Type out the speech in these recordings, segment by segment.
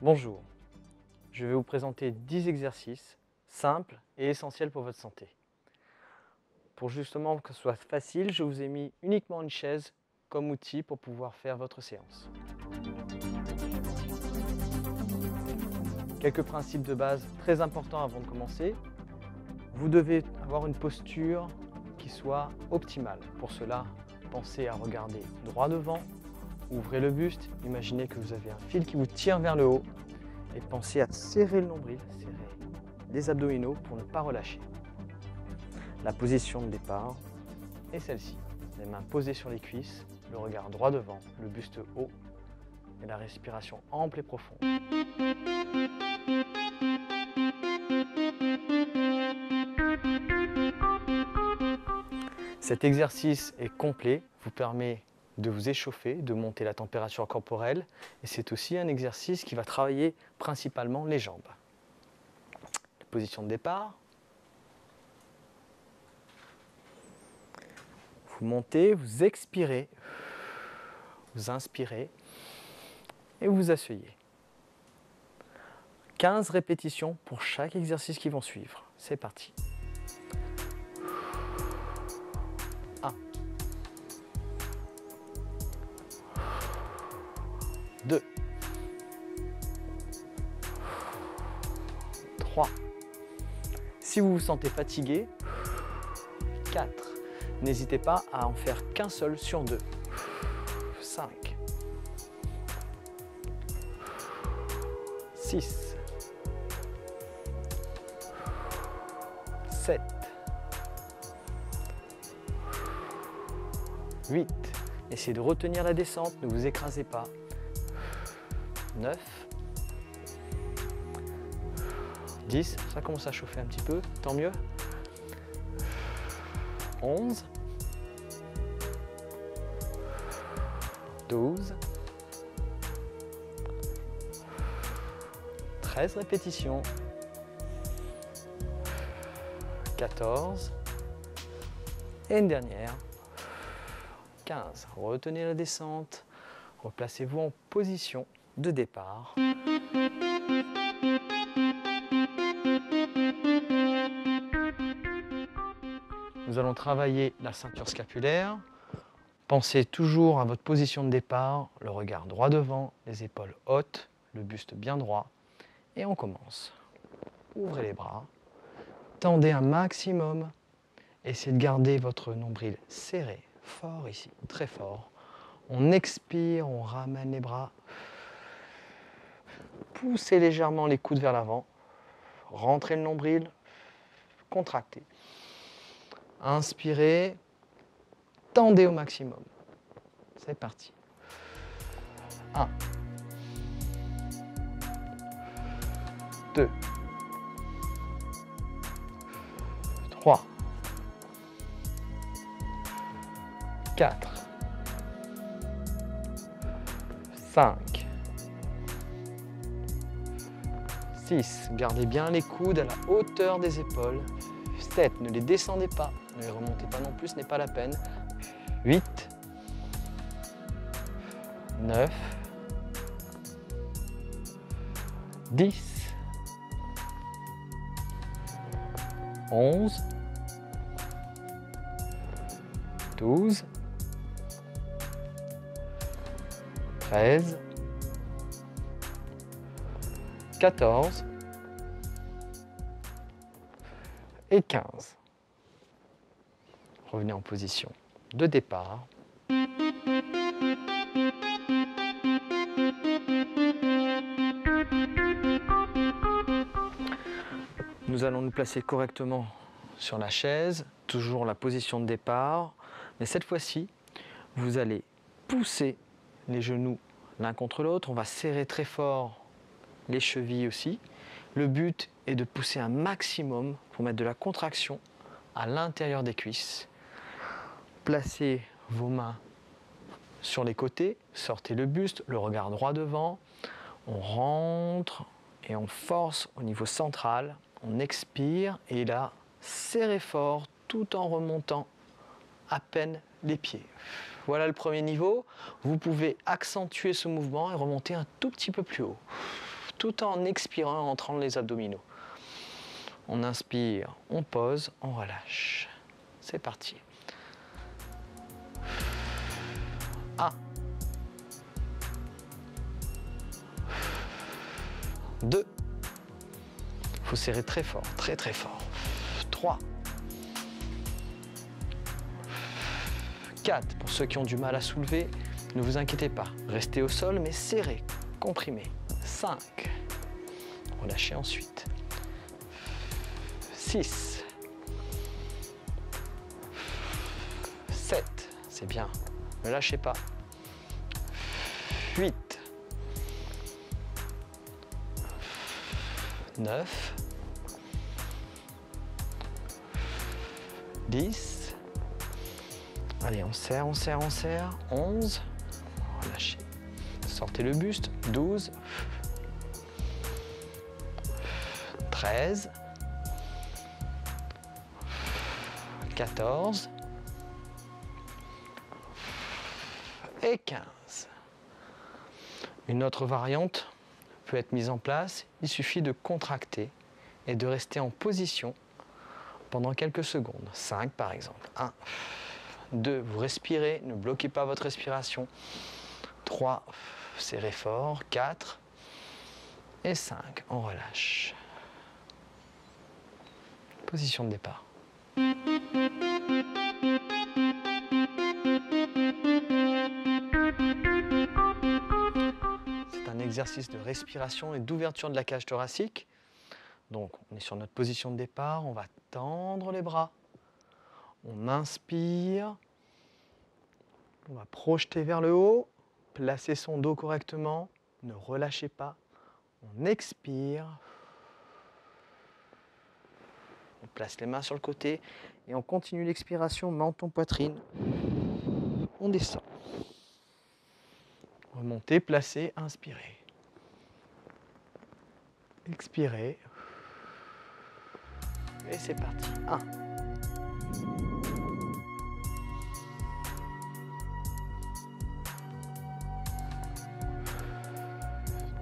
Bonjour, je vais vous présenter 10 exercices simples et essentiels pour votre santé. Pour justement que ce soit facile, je vous ai mis uniquement une chaise comme outil pour pouvoir faire votre séance. Quelques principes de base très importants avant de commencer. Vous devez avoir une posture qui soit optimale. Pour cela, pensez à regarder droit devant. Ouvrez le buste, imaginez que vous avez un fil qui vous tire vers le haut et pensez à serrer le nombril, serrer les abdominaux pour ne pas relâcher. La position de départ est celle-ci. Les mains posées sur les cuisses, le regard droit devant, le buste haut et la respiration ample et profonde. Cet exercice est complet, vous permet de vous échauffer, de monter la température corporelle et c'est aussi un exercice qui va travailler principalement les jambes. Position de départ. Vous montez, vous expirez, vous inspirez et vous vous asseyez. 15 répétitions pour chaque exercice qui vont suivre. C'est parti. 1, 2, 3. Si vous vous sentez fatigué, 4. N'hésitez pas à en faire qu'un seul sur 2. 5, 6, 7, 8. Essayez de retenir la descente, ne vous écrasez pas. 9, 10, ça commence à chauffer un petit peu, tant mieux. 11, 12, 13 répétitions, 14, et une dernière, 15. Retenez la descente, replacez-vous en position de départ. Nous allons travailler la ceinture scapulaire. Pensez toujours à votre position de départ, le regard droit devant, les épaules hautes, le buste bien droit. Et on commence. Ouvrez les bras, tendez un maximum. Essayez de garder votre nombril serré, fort ici, très fort. On expire, on ramène les bras. Poussez légèrement les coudes vers l'avant. Rentrez le nombril, contractez. Inspirez, tendez au maximum. C'est parti. 1, 2, 3, 4, 5, 6. Gardez bien les coudes à la hauteur des épaules. 7. Ne les descendez pas, ne les remontez pas non plus, ce n'est pas la peine. 8, 9, 10, 11, 12, 13, 14 et 15. Revenez en position de départ. Nous allons nous placer correctement sur la chaise, toujours la position de départ, mais cette fois-ci, vous allez pousser les genoux l'un contre l'autre, on va serrer très fort les chevilles aussi. Le but est de pousser un maximum pour mettre de la contraction à l'intérieur des cuisses. Placez vos mains sur les côtés, sortez le buste, le regard droit devant. On rentre et on force au niveau central. On expire et là, serrez fort tout en remontant à peine les pieds. Voilà le premier niveau. Vous pouvez accentuer ce mouvement et remonter un tout petit peu plus haut, tout en expirant et en entrant les abdominaux. On inspire, on pose, on relâche. C'est parti. 1. 2. Il faut serrer très fort, très très fort. 3. 4. Pour ceux qui ont du mal à soulever, ne vous inquiétez pas. Restez au sol, mais serrez, comprimez. 5. Relâchez ensuite. 6. 7. C'est bien. Ne lâchez pas. 8. 9. 10. Allez, on serre, on serre, on serre. 11. Relâchez. Sortez le buste. 12. 13. 14. Et 15. Une autre variante peut être mise en place. Il suffit de contracter et de rester en position pendant quelques secondes. 5 par exemple. 1, 2, vous respirez, ne bloquez pas votre respiration. 3, serrez fort. 4 et 5, on relâche. Position de départ. C'est un exercice de respiration et d'ouverture de la cage thoracique. Donc, on est sur notre position de départ, on va tendre les bras. On inspire, on va projeter vers le haut, placer son dos correctement, ne relâchez pas. On expire, on place les mains sur le côté et on continue l'expiration, menton, poitrine. On descend. Remontez, placez, inspirez. Expirez. Et c'est parti. 1.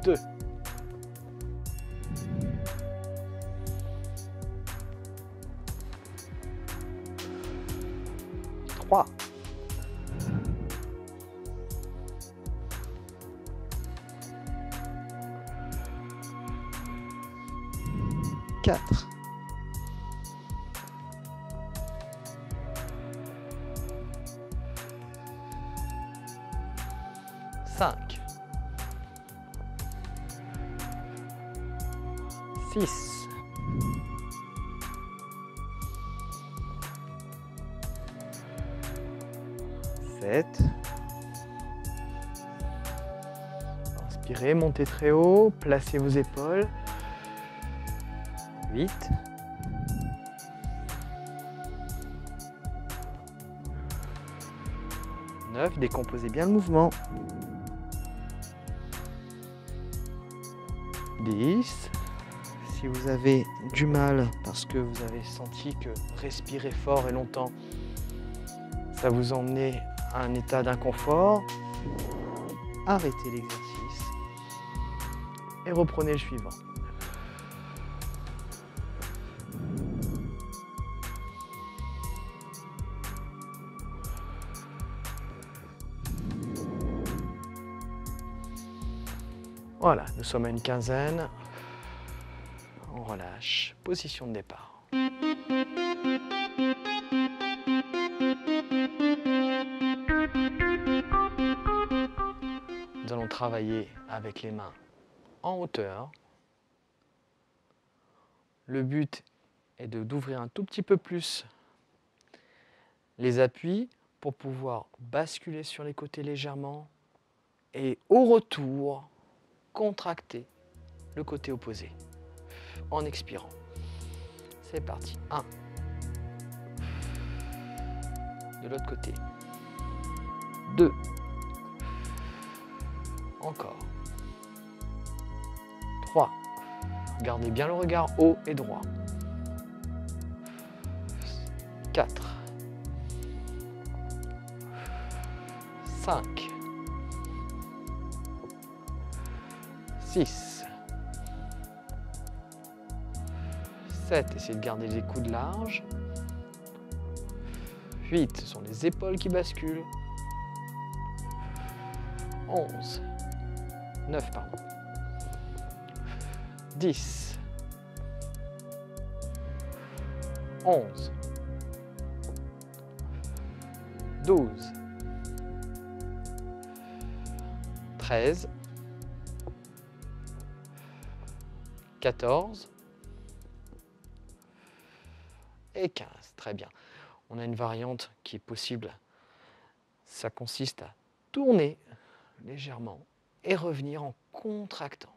2. 3. 4. 5. 6. 7. Inspirez, montez très haut, placez vos épaules. 8. 9. Décomposez bien le mouvement. 10. Si vous avez du mal parce que vous avez senti que respirer fort et longtemps, ça vous emmenait à un état d'inconfort, arrêtez l'exercice et reprenez le suivant. Voilà, nous sommes à une quinzaine. On relâche. Position de départ. Nous allons travailler avec les mains en hauteur. Le but est d'ouvrir un tout petit peu plus les appuis pour pouvoir basculer sur les côtés légèrement et au retour, contracter le côté opposé en expirant. C'est parti. 1. De l'autre côté. 2. Encore. 3. Gardez bien le regard haut et droit. 4. 5. 6. 7. Essayez de garder les coudes larges. 8. Ce sont les épaules qui basculent. 11. 9, pardon. 10. 11. 12. 13. 14. Et 15. Très bien. On a une variante qui est possible. Ça consiste à tourner légèrement et revenir en contractant.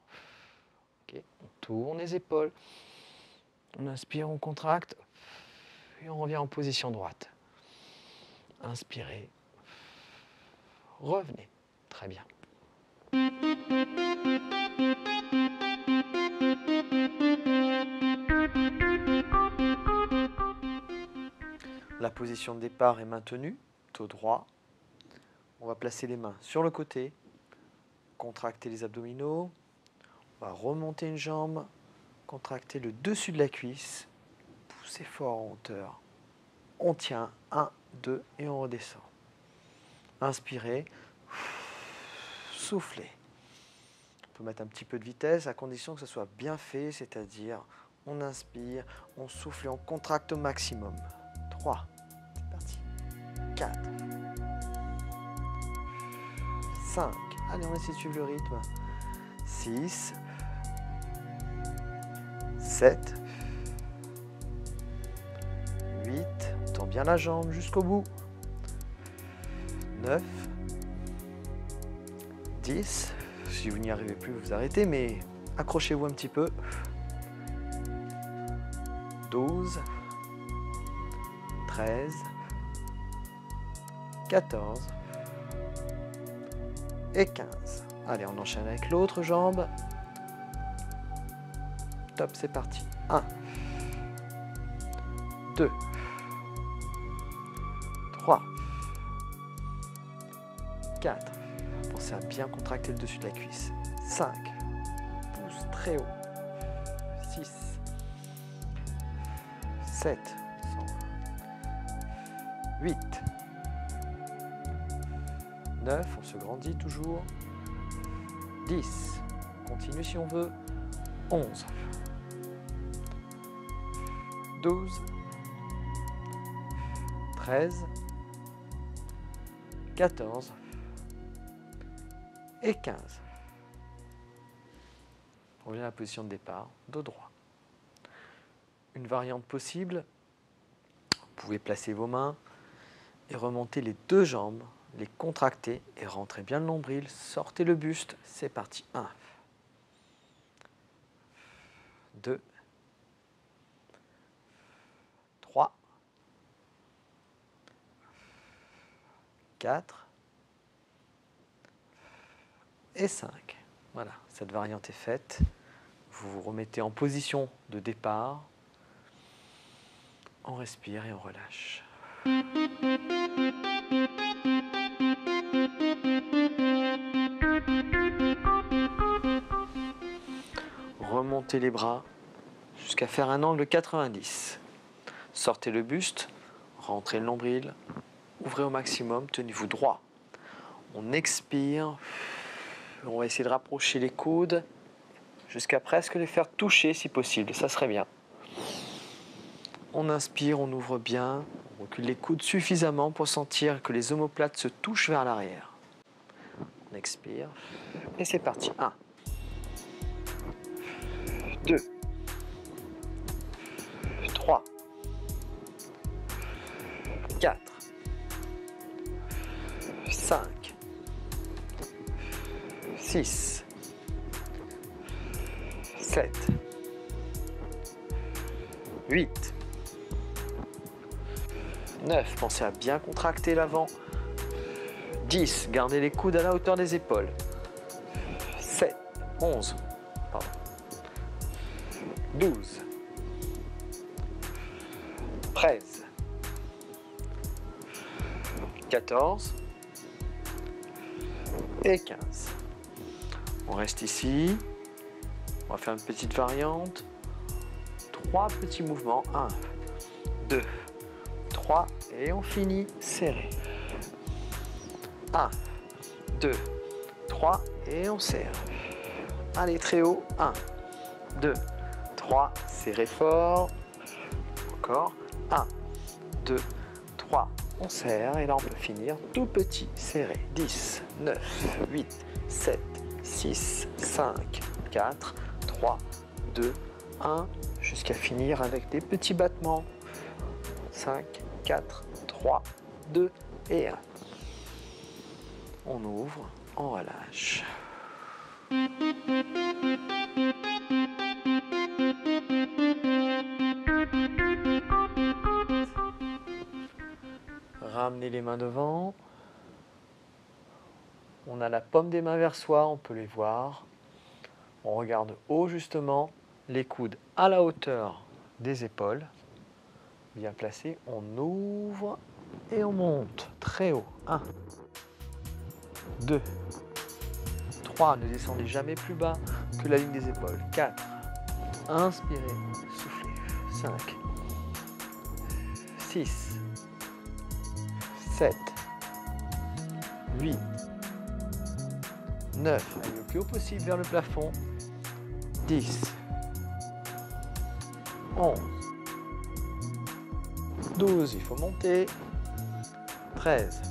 Okay. On tourne les épaules, on inspire, on contracte et on revient en position droite. Inspirez, revenez. Très bien. La position de départ est maintenue, dos droit. On va placer les mains sur le côté, contracter les abdominaux. On va remonter une jambe, contracter le dessus de la cuisse, pousser fort en hauteur. On tient, 1, 2 et on redescend. Inspirez, soufflez. On peut mettre un petit peu de vitesse à condition que ce soit bien fait, c'est-à-dire on inspire, on souffle et on contracte au maximum. 3, c'est parti. 4, 5, allez on essaie de suivre le rythme. 6, 7, 8, on tend bien la jambe jusqu'au bout. 9, 10, si vous n'y arrivez plus, vous arrêtez, mais accrochez-vous un petit peu. 12, 13, 14 et 15. Allez, on enchaîne avec l'autre jambe. Top, c'est parti. 1, 2, 3, 4. Pensez à bien contracter le dessus de la cuisse. 5. Pouce très haut. 6. 7. 8. 9. On se grandit toujours. 10. On continue si on veut. 11. 12. 13. 14. Et 15. On revient à la position de départ, dos droit. Une variante possible, vous pouvez placer vos mains et remonter les deux jambes, les contracter et rentrer bien le nombril, sortez le buste, c'est parti. 1, 2, 3, 4, et 5. Voilà, cette variante est faite. Vous vous remettez en position de départ. On respire et on relâche. Remontez les bras jusqu'à faire un angle 90. Sortez le buste, rentrez le nombril, ouvrez au maximum, tenez-vous droit. On expire. On va essayer de rapprocher les coudes jusqu'à presque les faire toucher si possible, ça serait bien. On inspire, on ouvre bien, on recule les coudes suffisamment pour sentir que les omoplates se touchent vers l'arrière. On expire et c'est parti. 1, 2, 3, 4, 5, 6, 7, 8, 9. Pensez à bien contracter l'avant. 10. Gardez les coudes à la hauteur des épaules. 11, pardon, 12, 13, 14 et 15. On reste ici. On va faire une petite variante. 3 petits mouvements. 1, 2, 3 et on finit serré. 1, 2, 3 et on serre. Allez, très haut. 1, 2, 3, serrez fort. Encore. 1, 2, 3, on serre. Et là, on peut finir tout petit, serré. 10, 9, 8, 7, 6, 5, 4, 3, 2, 1, jusqu'à finir avec des petits battements. 5, 4, 3, 2 et 1. On ouvre, on relâche. Ramenez les mains devant. On a la paume des mains vers soi, on peut les voir. On regarde haut justement, les coudes à la hauteur des épaules. Bien placé, on ouvre et on monte très haut. 1, 2, 3, ne descendez jamais plus bas que la ligne des épaules. 4, inspirez, soufflez. 5, 6, 7, 8, 9, allez le plus haut possible vers le plafond. 10, 11, 12, il faut monter. 13,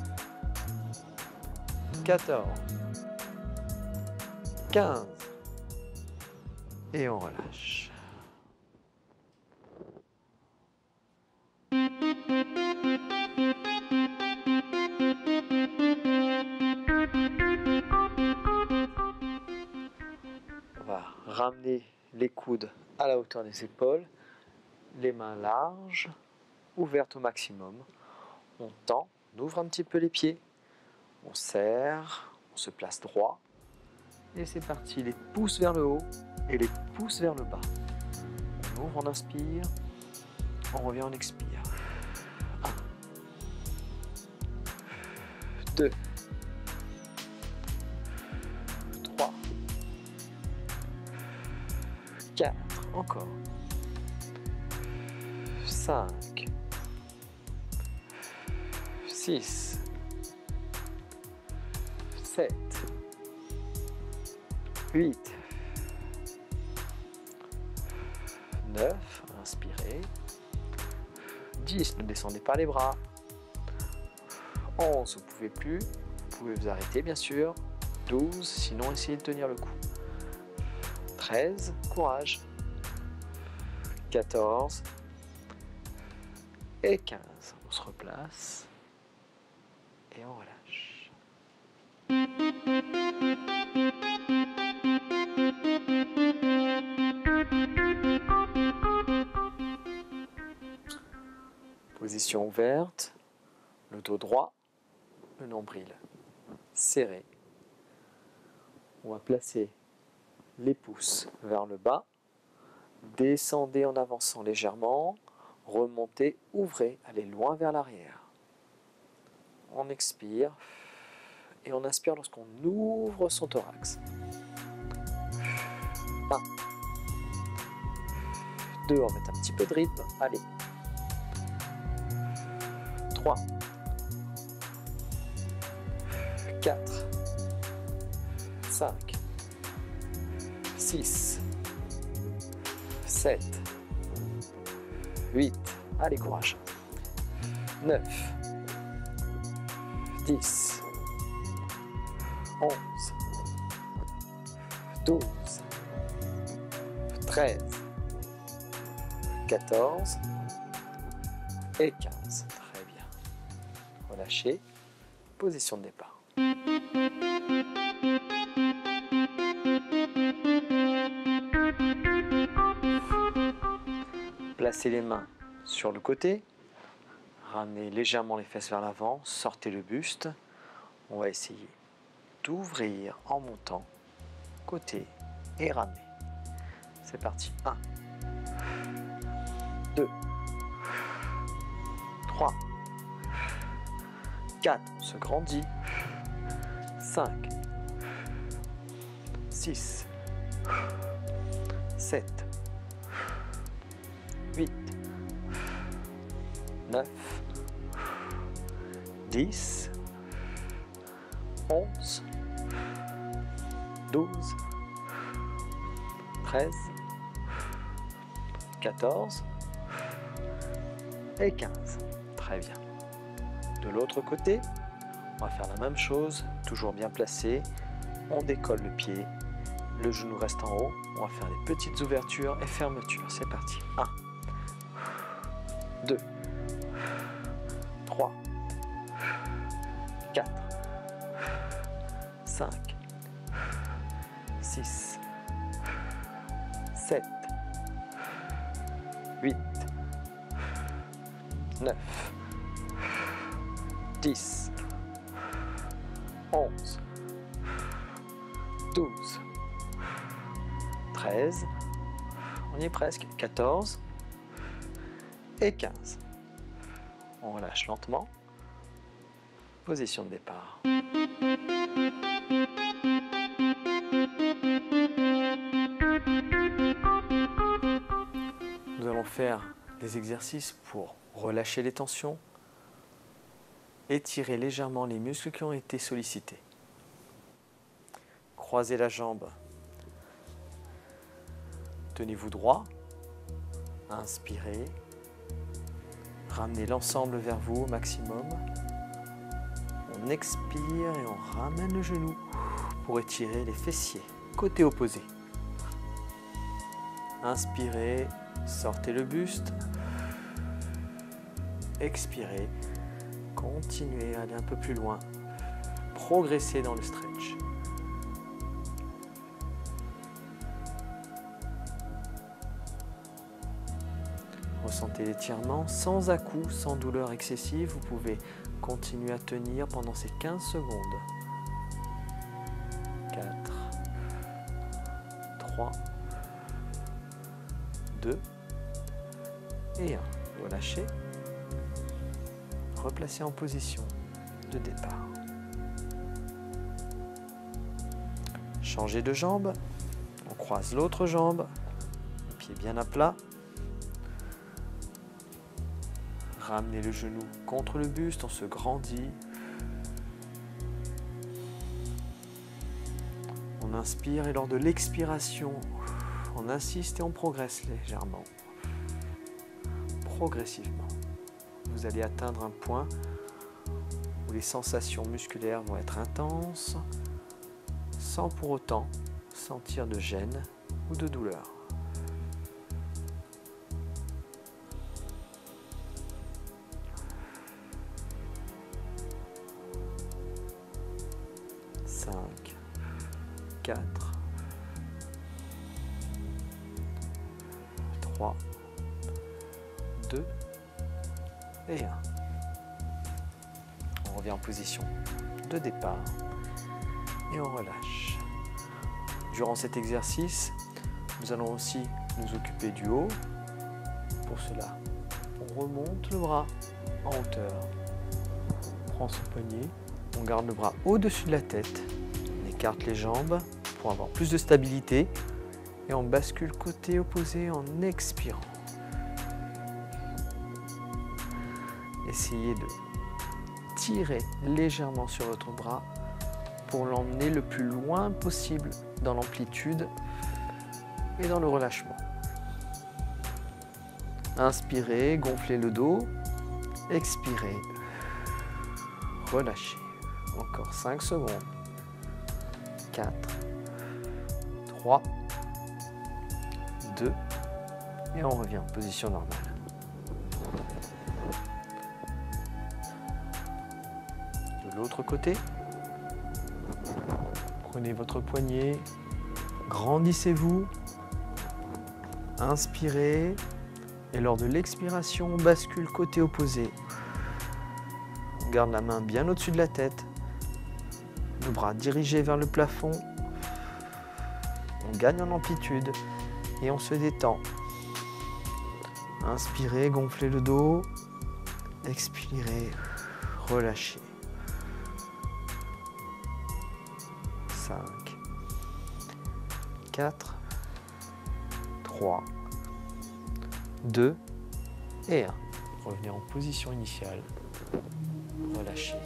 14, 15 et on relâche. On va ramener les coudes à la hauteur des épaules, les mains larges, ouvertes au maximum. On tend, on ouvre un petit peu les pieds, on serre, on se place droit. Et c'est parti, les pouces vers le haut et les pouces vers le bas. On ouvre, on inspire, on revient, on expire. 1, 2, 3, 4, encore. 5, 6, 7, 8, 9, inspirez. 10, ne descendez pas les bras. 11, vous ne pouvez plus. Vous pouvez vous arrêter, bien sûr. 12, sinon essayez de tenir le coup. 13, courage. 14 et 15. On se replace et on relâche. Position ouverte, le dos droit, le nombril serré. On va placer les pouces vers le bas, descendez en avançant légèrement, remontez, ouvrez, allez loin vers l'arrière. On expire et on inspire lorsqu'on ouvre son thorax. 1, 2, on met un petit peu de rythme, allez. 3, 4, 5, 6, 7, 8, allez courage, 9, 10, 11, 12, 13, 14 et 15. Très bien. Relâchez. Position de départ. Placez les mains sur le côté. Ramenez légèrement les fesses vers l'avant. Sortez le buste. On va essayer d'ouvrir en montant. Côté et ramenez. C'est parti. 1, 2, 3, 4, on se grandit. 5, 6, 7, 8, 9, 10, 11, 12, 13, 14 et 15. Très bien. De l'autre côté, on va faire la même chose, toujours bien placé. On décolle le pied, le genou reste en haut. On va faire les petites ouvertures et fermetures. C'est parti. 1, 2, 3, 4, 5, 6, 7, 8, 9, 10, 11, 12, 13, on y est presque, 14 et 15. On relâche lentement. Position de départ. Nous allons faire des exercices pour relâcher les tensions, étirer légèrement les muscles qui ont été sollicités. Croisez la jambe. Tenez-vous droit. Inspirez. Ramenez l'ensemble vers vous au maximum. On expire et on ramène le genou pour étirer les fessiers. Côté opposé. Inspirez, sortez le buste. Expirez. Continuez à aller un peu plus loin. Progressez dans le stretch. Ressentez l'étirement sans à-coups, sans douleur excessive. Vous pouvez continuer à tenir pendant ces 15 secondes. 4, 3, 2 et 1. Relâchez. Replacez en position de départ. Changez de jambe. On croise l'autre jambe. Le pied bien à plat. Ramenez le genou contre le buste, on se grandit. On inspire et lors de l'expiration, on insiste et on progresse légèrement. Progressivement. Vous allez atteindre un point où les sensations musculaires vont être intenses, sans pour autant sentir de gêne ou de douleur. 5, 4, 3, 2 et 1. On revient en position de départ et on relâche. Durant cet exercice, nous allons aussi nous occuper du haut. Pour cela, on remonte le bras en hauteur. On prend son poignet. On garde le bras au-dessus de la tête, on écarte les jambes pour avoir plus de stabilité et on bascule côté opposé en expirant. Essayez de tirer légèrement sur votre bras pour l'emmener le plus loin possible dans l'amplitude et dans le relâchement. Inspirez, gonflez le dos, expirez, relâchez. Encore 5 secondes. 4, 3, 2 et on revient en position normale. De l'autre côté, prenez votre poignet, grandissez-vous, inspirez et lors de l'expiration, on bascule côté opposé. On garde la main bien au-dessus de la tête. Le bras dirigé vers le plafond. On gagne en amplitude et on se détend. Inspirez, gonflez le dos. Expirez, relâchez. 5, 4, 3, 2 et 1. Revenez en position initiale. Relâchez.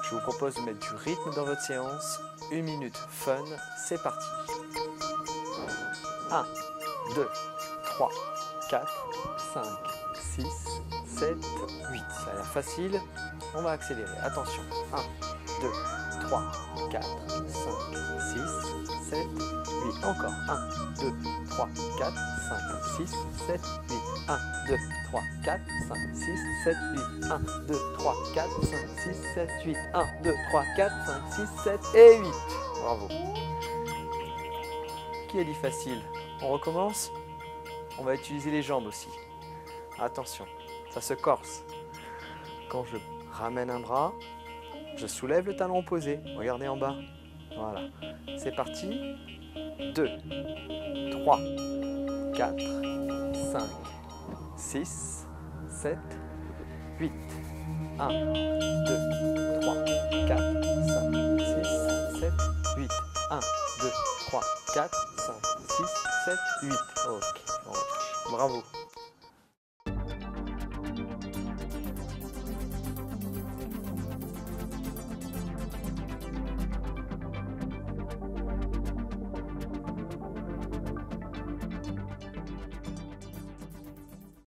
Je vous propose de mettre du rythme dans votre séance. 1 minute fun, c'est parti. 1, 2, 3, 4, 5, 6, 7, 8. Ça a l'air facile. On va accélérer. Attention. 1, 2, 3, 4, 5, 6, 7, 8. Encore. 1, 2, 3, 4, 5, 6, 7, 8. 1, 2, 3, 4, 5, 6, 7, 8. 1, 2, 3, 4, 5, 6, 7, 8. 1, 2, 3, 4, 5, 6, 7 et 8. Bravo. Qui a dit facile? On recommence? On va utiliser les jambes aussi. Attention, ça se corse. Quand je ramène un bras, je soulève le talon opposé. Regardez en bas. Voilà. C'est parti. 2, 3, 4, 5, 6, 7, 8. 1, 2, 3, 4, 5, 6, 7, 8. 1, 2, 3, 4, 5, 6, 7, 8. Ok. Bravo.